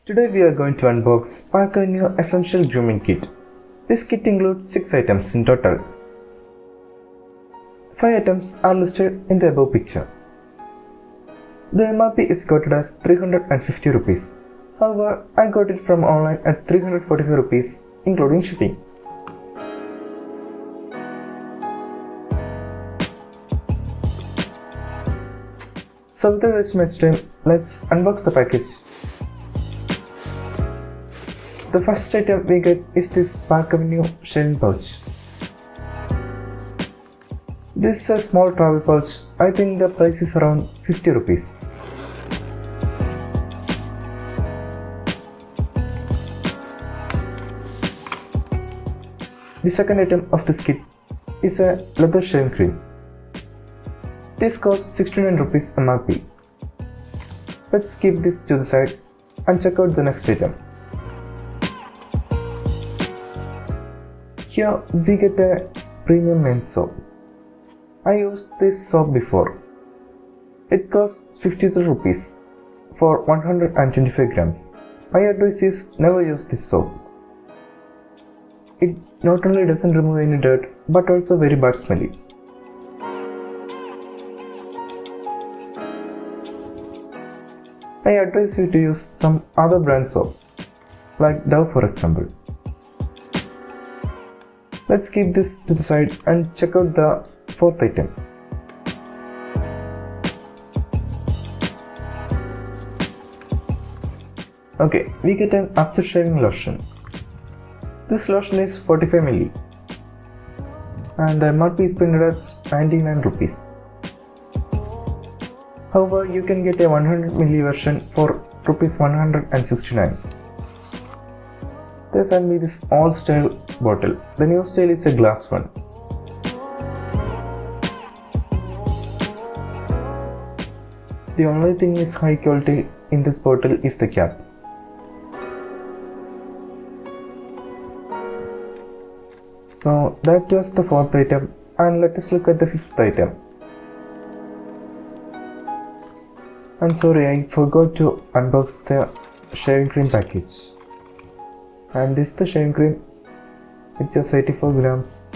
Today we are going to unbox Park Avenue Essential Grooming Kit. This kit includes 6 items in total. 5 items are listed in the above picture. The MRP is quoted as 350 rupees. However, I got it from online at 345 rupees including shipping. So without wasting much time, let's unbox the package. The first item we get is this Park Avenue shaving pouch. This is a small travel pouch. I think the price is around 50 rupees. The second item of this kit is a leather shaving cream. This costs 69 rupees MRP. Let's keep this to the side and check out the next item. Here we get a premium men's soap. I used this soap before. It costs 53 rupees for 125 grams. My advice is never use this soap. It not only doesn't remove any dirt but also very bad smelly. I advise you to use some other brand soap, like Dove for example. Let's keep this to the side and check out the fourth item. Okay, we get an after shaving lotion. This lotion is 45 ml and the MRP is printed as 99 rupees. However, you can get a 100 ml version for rupees 169. They sent me this old style bottle. The new style is a glass one. The only thing is high quality in this bottle is the cap. So that was the fourth item, and let us look at the fifth item. I'm sorry, I forgot to unbox the shaving cream package. And this is the shaving cream. It's just 84 grams.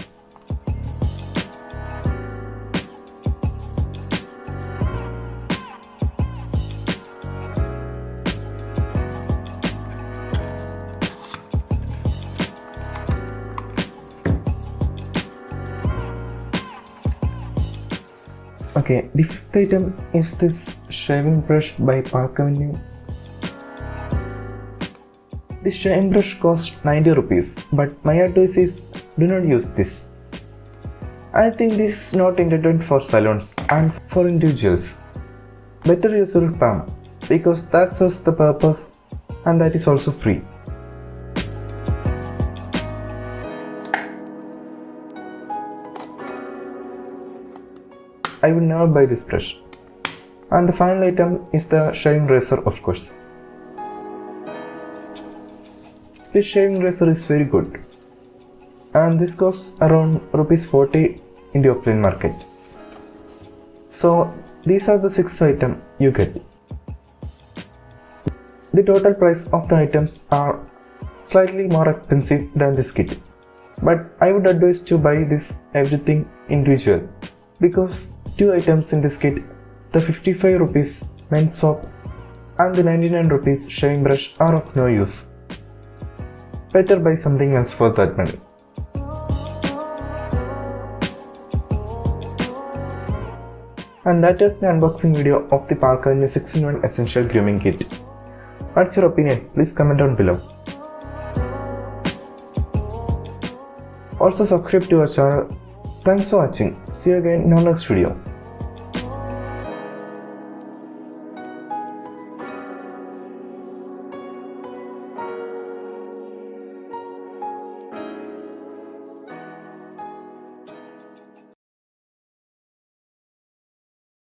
Okay, the fifth item is this shaving brush by Park Avenue. This shaving brush costs 90 rupees, but my advice is do not use this. I think this is not intended for salons and for individuals. Better use your palm because that serves the purpose and that is also free. I would never buy this brush. And the final item is the shaving razor, of course. This shaving razor is very good. And this costs around rupees 40 in the offline market. So these are the 6 items you get. The total price of the items are slightly more expensive than this kit. But I would advise to buy this everything individual. Because 2 items in this kit, the 55 rupees men's soap and the 99 rupees shaving brush are of no use. Better buy something else for that money. And that is my unboxing video of the Park Avenue 6-in-1 Essential Grooming Kit. What's your opinion? Please comment down below. Also subscribe to our channel. Thanks for watching. See you again in our next video.